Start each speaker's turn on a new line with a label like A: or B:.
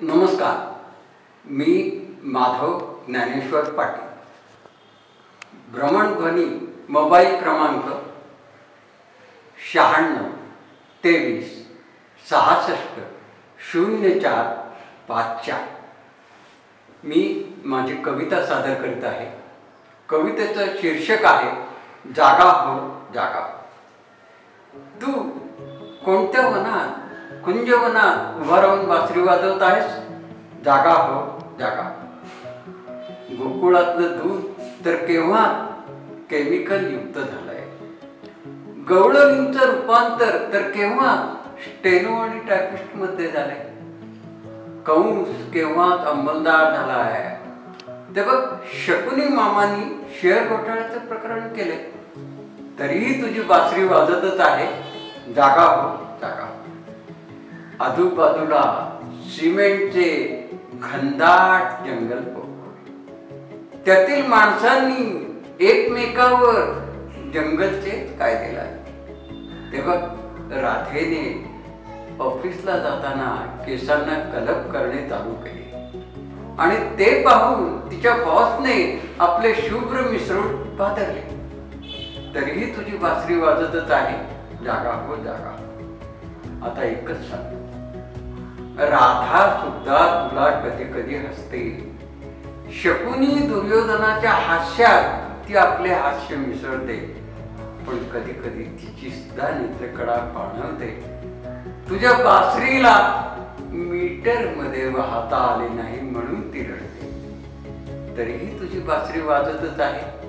A: नमस्कार. मी माधव ज्ञानेश्वर पाटील. भ्रमणध्वनी मोबाईल क्रमांक 96 23 66 0454. मी माझी कविता सादर करीत आहे. कवितेचं शीर्षक आहे जागा हो जागा. तू कोणत्या वनात कुंजवनात उभा राहून बासरी वाजवत आहेस? जागा हो जागा. गोकुळातलं दूध तर केव्हा केमिकल युक्त झालंय. गवळणींचं रूपांतर तर केव्हा स्टेनो आणि टायपिस्ट मध्ये झालंय. कंस केव्हाच अंमलदार झाला आहे. ते बघ, शकुनी मामानी शेअर घोटाळ्याचं प्रकरण केले, तरीही तुझी बासरी वाजतच आहे. जागा हो जागा. आजूबाजूला सिमेंटचे घनदाट जंगल पोखले, त्यातील माणसांनी एकमेकावर जंगलचे कायदे लावले. ते बघ, राधेने ऑफिसला जाताना केसांना कलप करणे चालू केले आणि ते पाहून तिच्या बॉसने आपले शुभ्र मिसळून पातळले, तरीही तुझी बासरी वाजतच आहे. जागा हो जागा. आता एकच सांगतो, राधा सुद्धा तुला कधी कधी हसते. शकुनी दुर्योधनाच्या हास्यात ती आपले हास्य मिसळते, पण कधी कधी तिची सुद्धा नेत्रकडा पाणवते. तुझ्या बासरीला मीटर मध्ये वाहता आले नाही म्हणून ती रडते, तरीही तुझी बासरी वाजतच आहे.